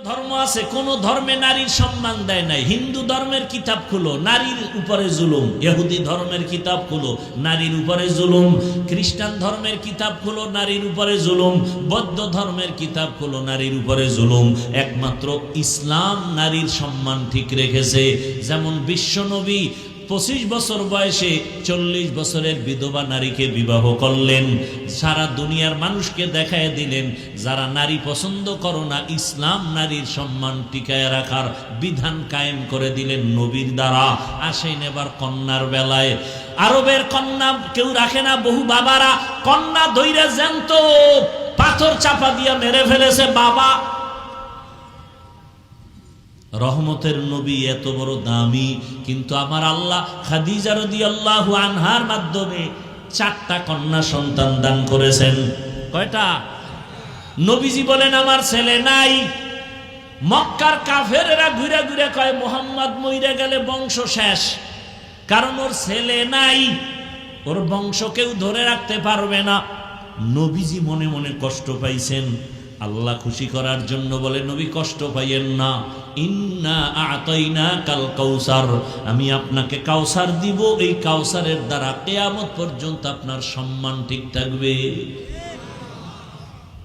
ধর্ম আছে, কোন ধর্মে নারীর সম্মান দেয় নাই। হিন্দু ধর্মের কিতাব খুলো, নারীর উপরে জুলুম। ইহুদি ধর্মের কিতাব খুলো, নারীর উপরে জুলুম। খ্রিস্টান ধর্মের কিতাব খুলো, নারীর উপরে জুলুম। বৌদ্ধ ধর্মের কিতাব খুলো, নারীর উপরে জুলুম। একমাত্র ইসলাম নারীর সম্মান ঠিক রেখেছে। যেমন বিশ্বনবী 25 বছর বয়সে 40 বছরের বিধবা নারীকে বিবাহ করলেন। সারা দুনিয়ার মানুষকে দেখায় দিলেন, যারা নারী পছন্দ করো না, ইসলাম নারীর সম্মান টিকায় রাখার বিধান কায়েম করে দিলেন নবীর দ্বারা। আসেন এবার কন্যার বেলায়। আরবের কন্যা কেউ রাখে না, বহু বাবারা কন্যা ধইরা জ্যান্ত পাথর চাপা দিয়া মেরে ফেলেছে বাবা। রহমতের নবী এত বড় দামি, কিন্তু আমার আল্লাহ খাদিজা রাদিয়াল্লাহু আনহার মাধ্যমে 4টা কন্যা সন্তান দান করেছেন। কয়টা? নবীজি বলেন আমার ছেলে নাই। মক্কার কাফেরেরা ঘুরে ঘুরে কয় মুহাম্মদ মইরা গেলে বংশ শেষ, কারণ ওর ছেলে নাই, ওর বংশ কেউ ধরে রাখতে পারবে না। নবীজি মনে মনে কষ্ট পাইছেন। আল্লাহ খুশি করার জন্য বলে, নবী কষ্ট পাইয়েন না, ইন্না আতাইনাকাল কাউসার, আমি আপনাকে কাউসার দিব। এই কাউসারের দ্বারা কিয়ামত পর্যন্ত আপনার সম্মান ঠিক থাকবে।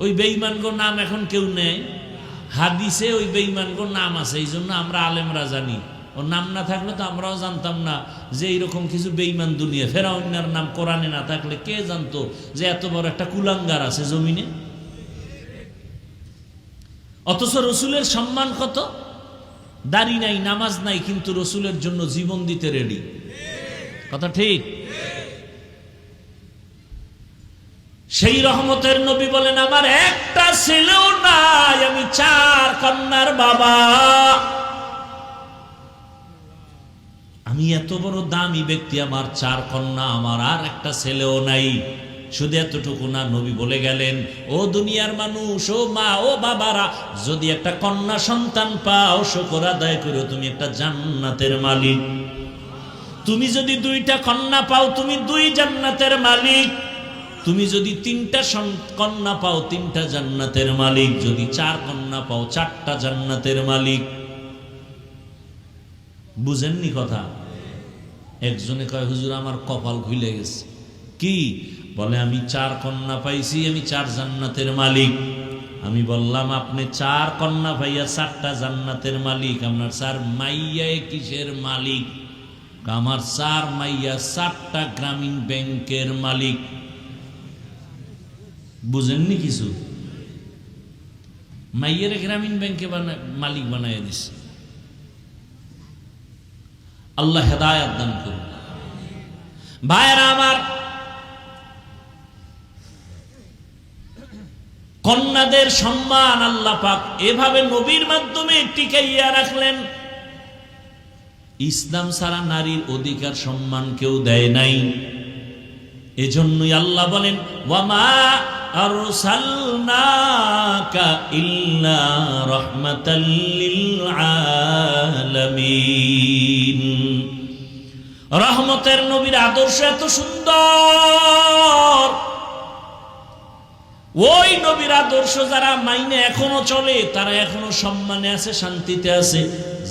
ওই বেঈমানগো নাম এখন কেউ নেই, হাদিসে ওই বেঈমানগো নাম আছে, এই জন্য আমরা আলেমরা জানি। ওর নাম না থাকলে তো আমরাও জানতাম না যে এইরকম কিছু বেঈমান দুনিয়া। ফেরাউনের নাম কোরআনে না থাকলে কে জানতো যে এত বড় একটা কুলাঙ্গার আছে জমিনে। অথচ রসুলের সম্মান কত? দাড়ি নাই, নামাজ নাই, কিন্তু রসুলের জন্য জীবন দিতে রেডি। কথা ঠিক? সেই রহমতের নবী বলেন আমার একটা ছেলেও নাই, আমি 4 কন্যার বাবা। আমি এত বড় দামি ব্যক্তি, আমার 4 কন্যা, আমার আর একটা ছেলেও নাই। শুধু এতটুকু না, নবী বলে গেলেন, ও দুনিয়ার মানুষ, ও মা, ও বাবারা, যদি একটা কন্যা সন্তান পাও, শুকর আদায় করো, তুমি একটা জান্নাতের মালিক। তুমি যদি 2টা কন্যা পাও, তুমি 2 জান্নাতের মালিক। তুমি যদি 3টা কন্যা পাও, 3টা জান্নাতের মালিক। যদি 4 কন্যা পাও, 4টা জান্নাতের মালিক। বুঝেননি কথা? একজনে কয় হুজুর আমার কপাল খুলে গেছে। কি? বলে আমি 4 কন্যা পাইছি, আমি 4 জান্নাতের মালিক। আমি বললাম আপনি 4 কন্যা পাইয়া 4টা জান্নাতের মালিক, আপনার 4 মাইয়া কিসের মালিক? আমার 4 মাইয়া 4টা গ্রামীণ ব্যাংকের মালিক। বুঝেননি কিছু? মাইয়ের গ্রামীণ ব্যাংকে মালিক বানাইয়া দিছে। আল্লাহ হেদায়েত দান করুন। ভাইরা আমার, কন্যাদের সম্মান আল্লাহ পাক এভাবে নবীর মাধ্যমে টিকাইয়া রাখলেন। ইসলাম ছাড়া নারীর অধিকার সম্মান কেউ দেয় নাই। এজন্যই আল্লাহ বলেন, ওয়ামা আরসালনাকা ইল্লা রাহমাতাল লিল আলামিন। রহমতের নবীর আদর্শ এত সুন্দর, ওই নবীর আদর্শ যারা মাইনে এখনো চলে, তারা এখনো সম্মানে আছে, শান্তিতে আছে।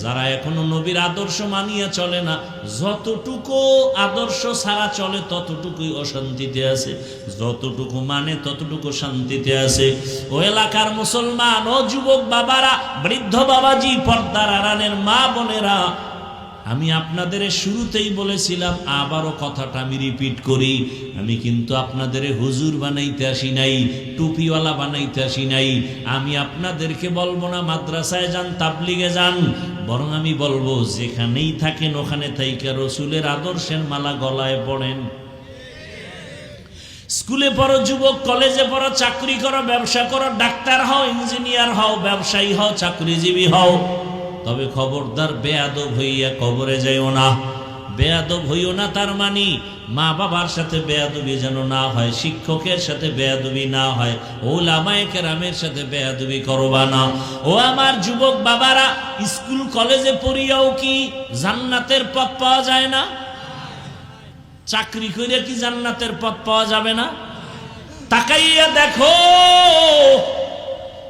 যারা এখনো নবীর আদর্শ মানিয়ে চলে না, যতটুকু আদর্শ ছাড়া চলে ততটুকুই অশান্তিতে আছে, যতটুকু মানে ততটুকু শান্তিতে আছে। ও এলাকার মুসলমান, ও যুবক বাবারা, বৃদ্ধ বাবাজি, পর্দার আড়ালের মা বোনেরা, আমি আপনাদের শুরুতেই বলেছিলাম, আবারও কথাটা আমি রিপিট করি, আমি কিন্তু আপনাদের হুজুর বানাইতে আসি নাই, টুপিওয়ালা বানাইতে আসি নাই। আমি আপনাদেরকে বলবো না মাদ্রাসায় যান, তাবলিগে যান, বরং আমি বলবো যেখানেই থাকেন ওখানে থাইকা রসুলের আদর্শের মালা গলায় পড়েন। স্কুলে পড়ো যুবক, কলেজে পড়ো, চাকরি করো, ব্যবসা করো, ডাক্তার হও, ইঞ্জিনিয়ার হও, ব্যবসায়ী হও, চাকরিজীবী হও, তবে খবরদার বেয়াদব হইয়া কবরে যাইও না। বেয়াদব হইও না তার মানে মা বাবার সাথে বেয়াদবি যেন না হয়, শিক্ষকের সাথে বেয়াদবি না হয়, ওলামায়ে কেরামের সাথে বেয়াদবি করবা না। ও আমার যুবক বাবারা, স্কুল কলেজে পড়িয়াও কি জান্নাতের পথ পাওয়া যায় না? চাকরি করে কি জান্নাতের পথ পাওয়া যাবে না? তাকাইয়া দেখো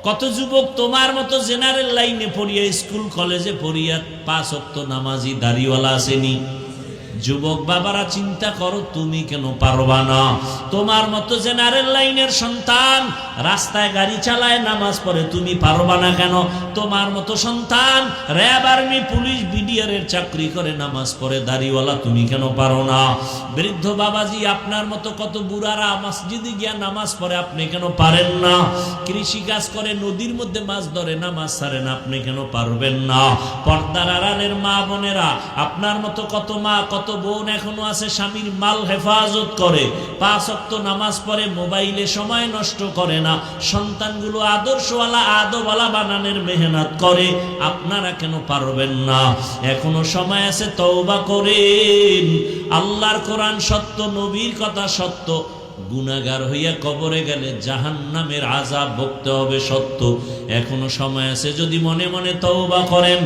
কত যুবক তোমার মতো জেনারেল লাইনে পড়িয়া স্কুল কলেজে পড়িয়া 5 ওয়াক্ত নামাজি দাড়িওয়ালা আসেনি? যুবক বাবারা চিন্তা করো, তুমি কেন পারবা না? তোমার মতো জেনারেল লাইনের সন্তান রাস্তায় গাড়ি চালায়, নামাজ পড়ে, তুমি পারবা না কেন? তোমার মতো সন্তান র্যাব, আর্মি, পুলিশ, বিডিআর এর চাকরি করে, নামাজ পড়ে, দাড়িওয়ালা, তুমি কেন পারো না? বৃদ্ধ বাবাজি আপনার মতো কত বুড়ারা মসজিদে গিয়া নামাজ পড়ে, আপনি কেন পারেন না? কৃষি কাজ করে, নদীর মধ্যে মাছ ধরে, নামাজ ছাড়েন, আপনি কেন পারবেন না? পর্দার আড়ালের মা বোনেরা, আপনার মতো কত মা কত বোন এখনো আছে স্বামীর মাল হেফাজত করে, 5 ওয়াক্ত নামাজ পড়ে, মোবাইলে সময় নষ্ট করে না, সন্তানগুলো আদর্শওয়ালা আদবওয়ালা বানানোর মেহনত করে, আপনারা কেন পারবেন না? এখনো সময় আছে, তওবা করেন। আল্লাহর কোরআন সত্য, নবীর কথা সত্য। গুনাহগার হইয়া কবরে গেলে জাহান্নামের আযাব ভুগতে হবে সত্য। এখনো সময় আছে, যদি মনে মনে তওবা করেন,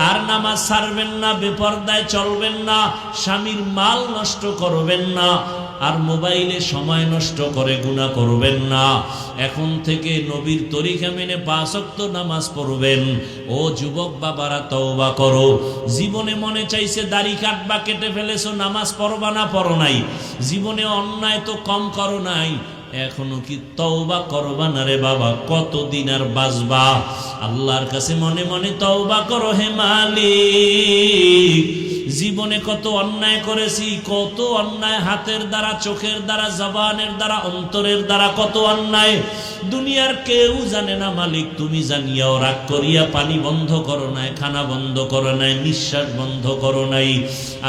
আর নামাজ ছাড়বেন না, বেপরদায় চলবেন না, স্বামীর মাল নষ্ট করবেন না, আর মোবাইলে সময় নষ্ট করে গুনাহ করবেন না। এখন থেকে নবীর তরিকা মেনে 5 ওয়াক্ত নামাজ পড়বেন। ও যুবক বাবারা, তওবা করো। জীবনে মনে চাইছে দাড়ি কাটবা, কেটে ফেলেছো, নামাজ পড়বা না, পড়ো নাই। জীবনে অন্যায় তো কম করো নাই, এখনো কি তওবা করবা না রে বাবা? কতদিন আর বাঁচবা? আল্লাহর কাছে মনে মনে তওবা করো। হে মালিক, জীবনে কত অন্যায় করেছি, কত অন্যায়, হাতের দ্বারা, চোখের দ্বারা, জবানের দ্বারা, অন্তরের দ্বারা, কত অন্যায় দুনিয়ার কেউ জানে না। মালিক তুমি জানিয়াও রাগ করিয়া পানি বন্ধ করো নাই, খানা বন্ধ করো নাই, নিঃশ্বাস বন্ধ করো নাই।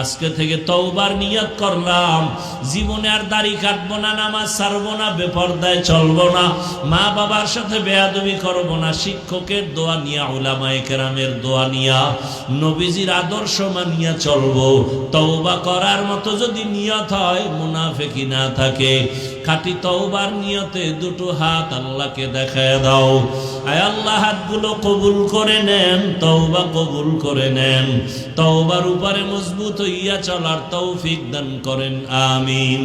আজকে থেকে তওবার নিয়ত করলাম, জীবনে আর দাড়ি কাটবো না, নামাজ ছাড়বো না, বেপরদায় চলবো না, মা বাবার সাথে বেয়াদবি করবো না, শিক্ষকের দোয়া নিয়া, উলামায়ে কেরামের দোয়া নিয়া, নবীজির আদর্শ মানিয়া চলবো। তওবা করার মতো যদি নিয়ত হয়, মুনাফিকি না থাকে, খাঁটি তওবার নিয়তে দুটো হাত আল্লাহকে দেখায় দাও। আয় আল্লাহ, হাতগুলো কবুল করে নেন, তওবা কবুল করে নেন, তওবার উপরে মজবুত হইয়া চলার তৌফিক দান করেন, আমিন।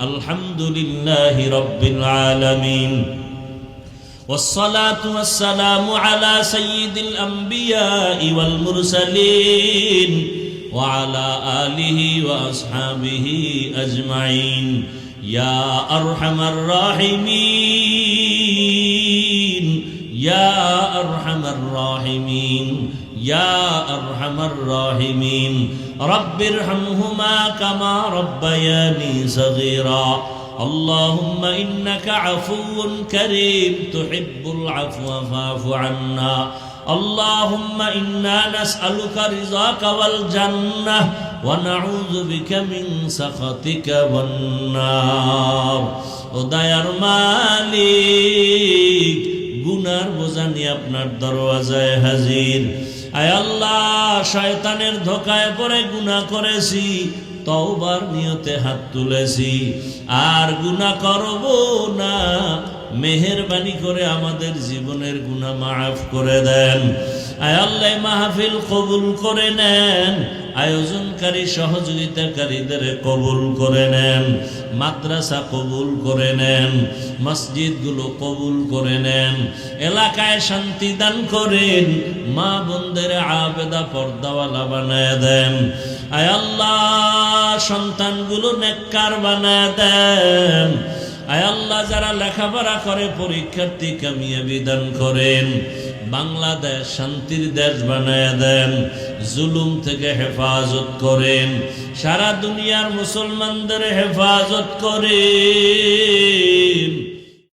আলহামদুলিল্লাহি রাব্বিল আলামিন, والصلاة والسلام على سيد الأنبياء والمرسلين وعلى آله وأصحابه أجمعين يا أرحم الراحمين يا أرحم الراحمين يا أرحم الراحمين رب ارحمهما كما ربياني صغيرا اللهم إنك عفو كريم تحب العفو فاعف عنا اللهم إنا نسألك رضاك والجنة ونعوذ بك من سخطك والنار ও দয়ার মালিক, গুনার বোঝা নিয়ে আপনার দরওয়াজায় হাজির। আয় আল্লাহ, শয়তানের ধোঁকায় পড়ে গুনাহ করেছি, তওবার নিয়তে হাত তুলেছি, আর গুনাহ করব না। মেহেরবানি করে আমাদের জীবনের গুনাহ মাফ করে দেন। আয় আল্লাহ, মাহফিল কবুল করে নেন, আয়োজনকারী সহযোগিতাকারীদের কবুল করে নেন, মাদ্রাসা কবুল করে নেন, মসজিদগুলো কবুল করে নেন, এলাকায় শান্তি দান করেন, মা বোনদের আবেদা পর্দাওয়ালা বানায় দেন। আয় আল্লাহ, সন্তানগুলো নেককার বানায় দেন। আয় আল্লাহ, যারা লেখাপড়া করে পরীক্ষার্থী কামিয়াবি দান করেন। বাংলাদেশ শান্তির দেশ বানায় দেন, জুলুম থেকে হেফাজত করেন, সারা দুনিয়ার মুসলমানদের হেফাজত করেন।